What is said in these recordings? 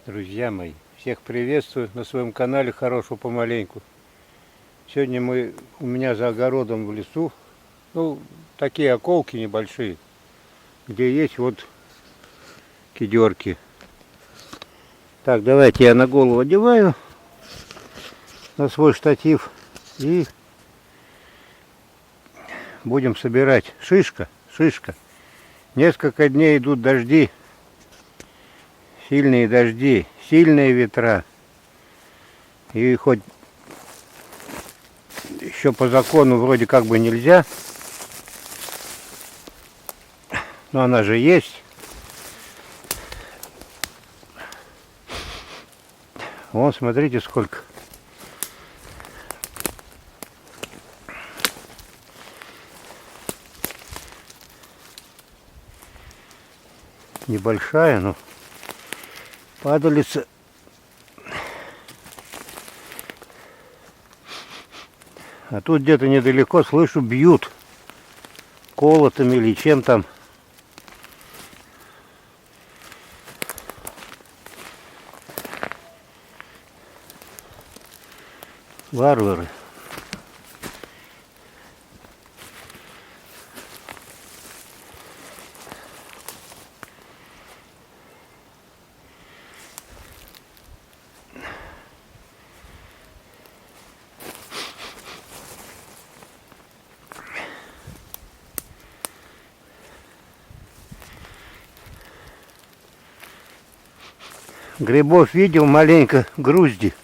Друзья мои, всех приветствую на своем канале Хорошего помаленьку. Сегодня у меня за огородом в лесу, такие околки небольшие, где есть вот кедерки. Так, давайте я на голову одеваю, на свой штатив, и будем собирать. Шишка. Несколько дней идут дожди, сильные дожди, сильные ветра. И хоть еще по закону вроде как бы нельзя, но она же есть. Вон, смотрите, сколько. Небольшая, но падалица. А тут где-то недалеко слышу, бьют колотом или чем там. Варвары. Грибов видел маленько, грузди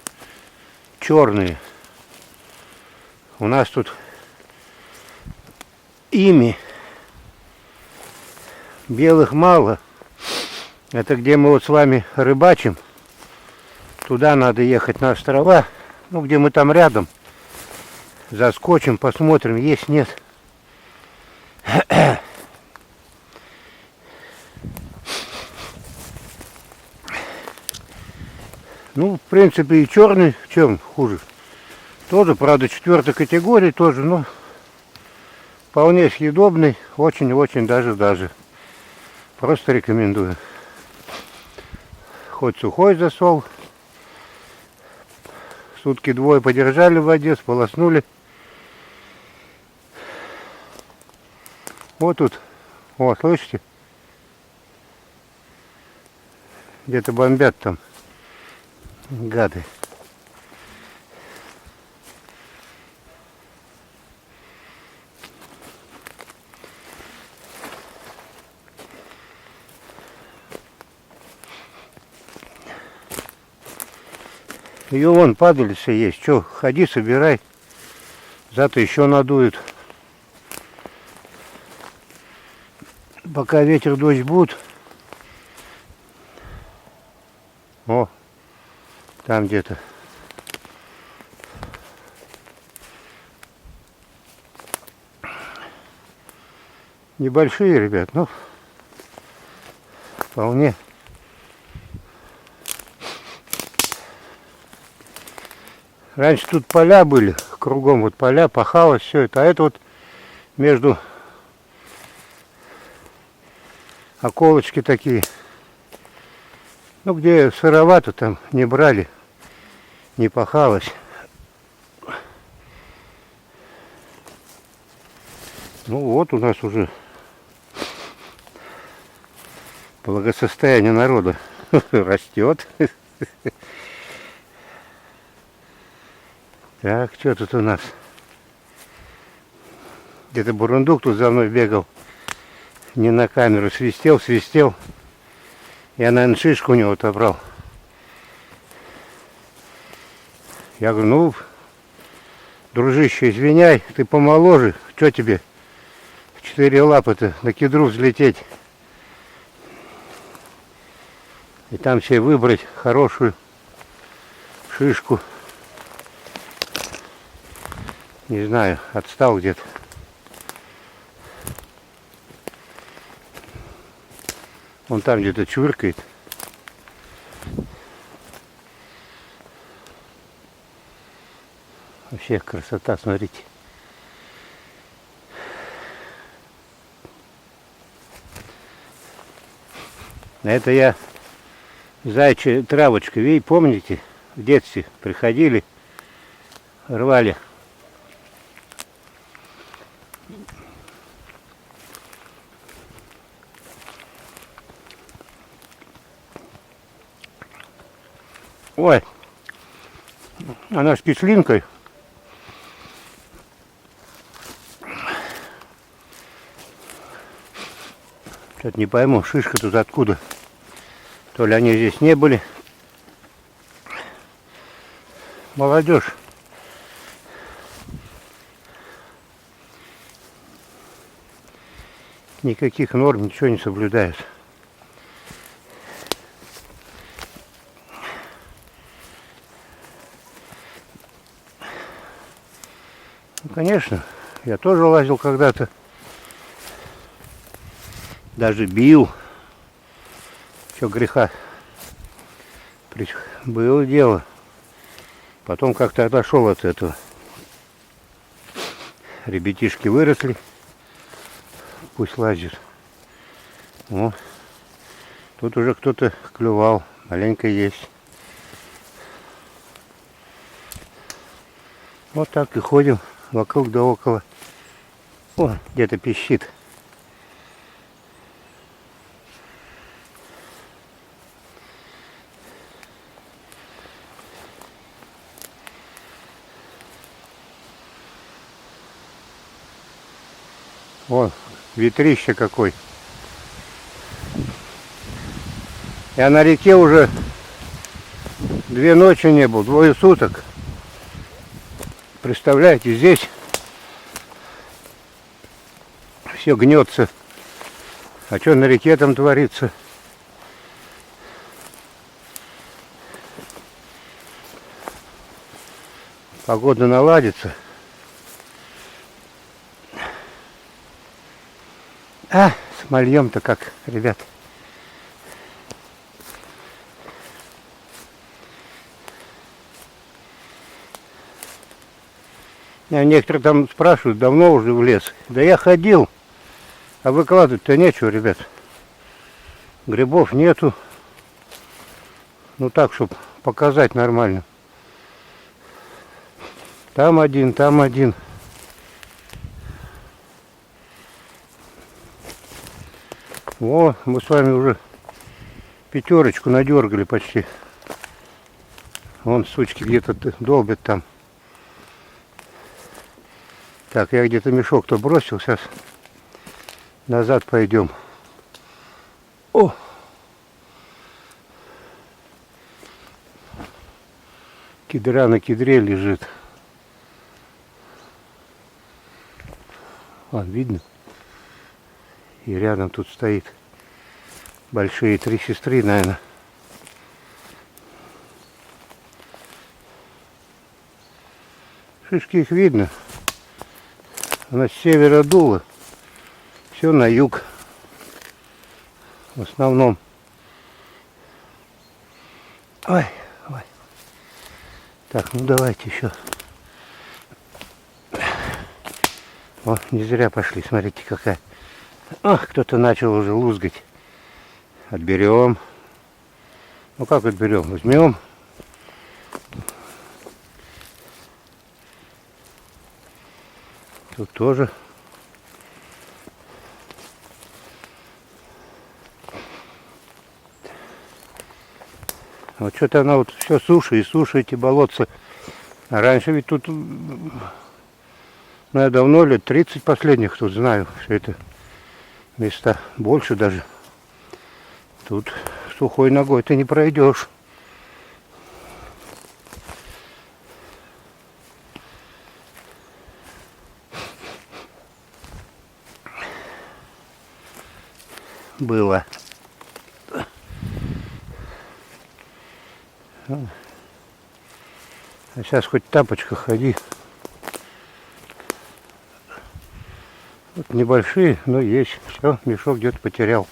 черные. У нас тут ими белых мало. Это где мы вот с вами рыбачим. Туда надо ехать на острова, где мы там рядом. Заскочим, посмотрим, есть, нет. В принципе, и черный, чем хуже. Тоже, правда, 4-й категории тоже, но вполне съедобный, очень-очень даже. Просто рекомендую. Хоть сухой засол. Сутки двое подержали в воде, сполоснули. Вот тут, слышите? Где-то бомбят там. Гады. Ее вон падалица есть. Че, ходи, собирай. Зато еще надует. Пока ветер, дождь будут. Там где-то. Небольшие, ребят, но вполне. Раньше тут поля были, кругом вот поля, пахалось все это. А это вот между околочки такие. Где сыровато, там не брали, не пахалось. Вот у нас уже благосостояние народа растет. Так, что тут у нас? Где-то бурундук тут за мной бегал. Не на камеру, свистел. Я, наверное, шишку у него отобрал. Я говорю, дружище, извиняй, ты помоложе. Что тебе? 4 лапы-то на кедру взлететь. И там себе выбрать хорошую шишку. Не знаю, отстал где-то. Он там где-то чуркает. Вообще красота, смотрите. Это я Зайчья травочка, видите, помните? В детстве приходили, рвали. Ой, она с кислинкой. Что-то не пойму, шишка тут откуда. То ли они здесь не были. Молодежь. Никаких норм, ничего не соблюдает. Ну, конечно, я тоже лазил когда-то. Даже бил. Что греха. Было дело. Потом как-то отошел от этого. Ребятишки выросли. Пусть лазят. О, тут уже кто-то клювал. Маленько есть. Вот так и ходим вокруг да около. О, где-то пищит. Вон, ветрище какой. Я на реке уже 2 ночи не был, 2 суток. Представляете, здесь все гнется. А что на реке там творится? Погода наладится. А, с мальем-то как, ребят. Некоторые там спрашивают, давно уже в лес. Да я ходил, а выкладывать-то нечего, ребят. Грибов нету. Ну так, чтобы показать нормально. Там один, там один. О, мы с вами уже 5 надергали почти. Вон сучки где-то долбят там. Так, я где-то мешок-то бросил, сейчас назад пойдем. О! Кедра на кедре лежит. Вон, видно? И рядом тут стоит большие 3 сестры, наверное. Шишки их видно. Она с севера дула. Все на юг. В основном. Ой, ой. Так, ну давайте еще. О, не зря пошли, смотрите какая. Ах, кто-то начал уже лузгать. Отберем. Ну как отберем? Возьмем. Тут тоже. Вот что-то она вот все суше и суше, эти болотца. А раньше ведь тут, ну я давно, лет 30 последних тут знаю, все это места, больше даже. Тут сухой ногой ты не пройдешь. Было. А сейчас хоть в тапочках ходи. Вот небольшие, но есть. Все, мешок где-то потерял.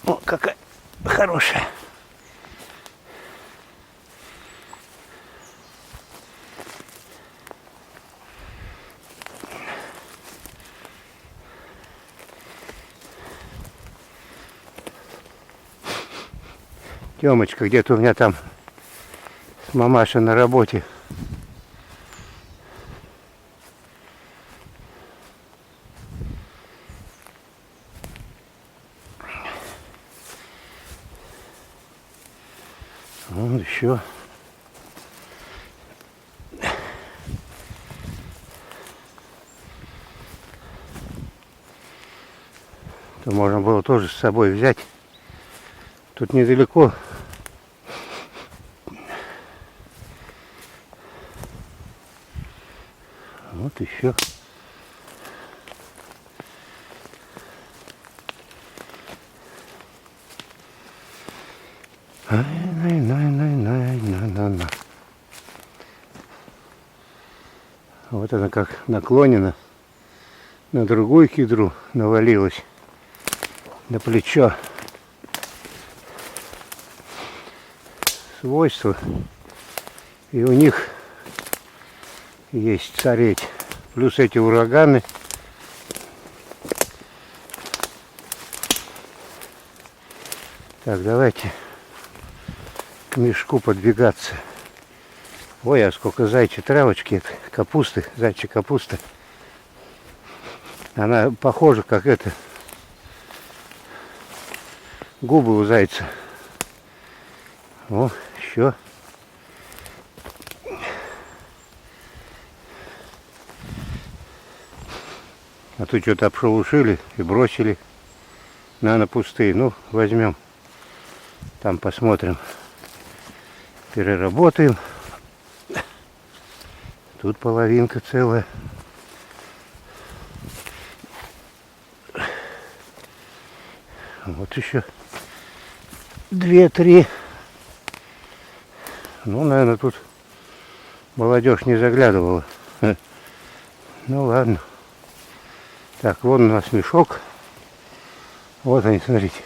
О, какая хорошая. Тёмочка где-то у меня там с мамашей на работе. Вон еще. То можно было тоже с собой взять. Тут недалеко. Вот еще. Вот она как наклонена на другую кедру, навалилась на плечо. Свойства. И у них есть цареть. Плюс эти ураганы. Так, давайте к мешку подвигаться. Ой, а сколько зайчьей травочки, капусты, зайчья капуста. Она похожа, как это, губы у зайца. О, еще. А тут что-то обшелушили и бросили. Наверное, пустые. Ну, возьмем. Там посмотрим. Переработаем. Тут половинка целая. Вот еще 2-3. Ну, наверное, тут молодежь не заглядывала. Ну, ладно. Так, вон у нас мешок. Вот они, смотрите.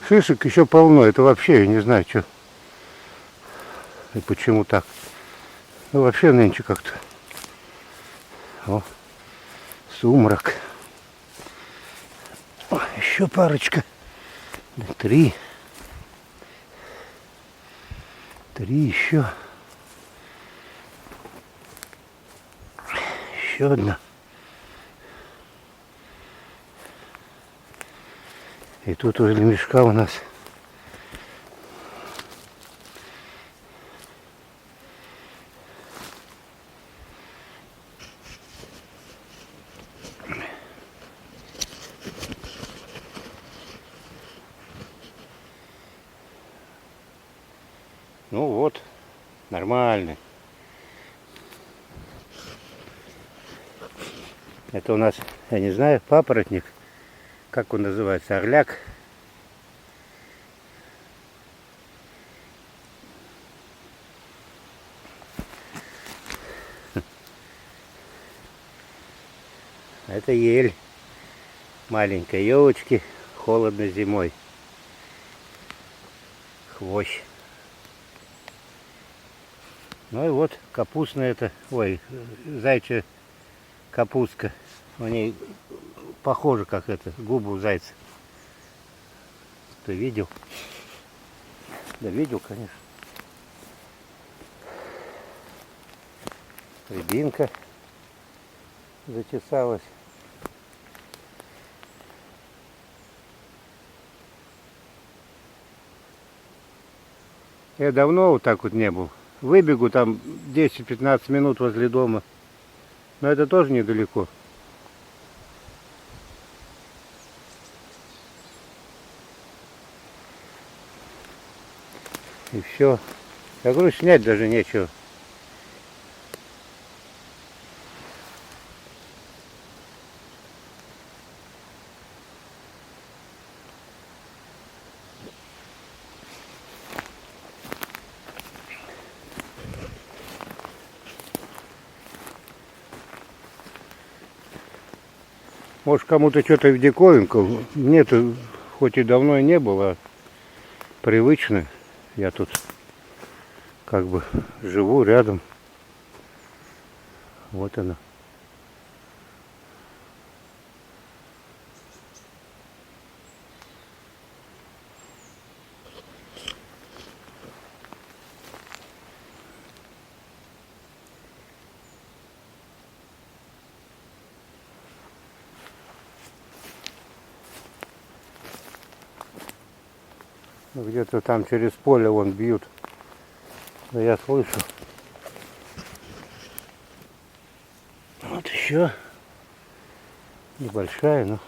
Шишек еще полно. Это вообще, я не знаю, что и почему так. Ну, вообще нынче как-то. О, сумрак. О, еще парочка. 3. 3 еще. Еще одна. И тут возле мешка у нас ну вот, нормально. Это у нас, я не знаю, папоротник. Как он называется? Орляк. Это ель. Маленькая елочки. Холодно зимой. Хвощ. Ну и вот капустная это. Ой, зайчья капустка. У ней похоже, как это, губы у зайца. Кто видел? Да видел, конечно. Рябинка зачесалась. Я давно вот так вот не был. Выбегу там 10-15 минут возле дома. Но это тоже недалеко. И все. Я говорю, снять даже нечего. Может, кому-то что-то в диковинку. Мне-то хоть и давно и не было, привычно. Я тут как бы живу рядом. Вот она. Где-то там через поле вон бьют. Но я слышу. Вот еще небольшая, но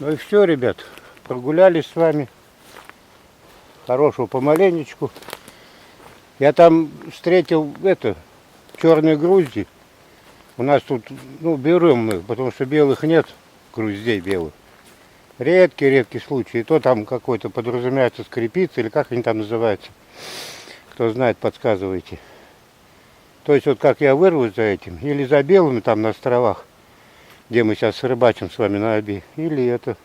ну и все, ребят, прогулялись с вами. Хорошего помаленечку. Я там встретил черные грузди. У нас тут, берем мы, потому что белых нет, груздей белых. Редкий случай. И то там какой-то подразумевается скрипица, или как они там называются. Кто знает, подсказывайте. То есть вот как я вырвусь за этим, или за белыми там на островах, где мы сейчас рыбачим с вами на Оби, или это.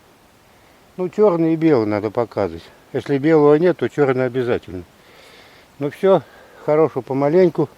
Черный и белый надо показывать. Если белого нет, то черный обязательно. Ну все, хорошего помаленьку.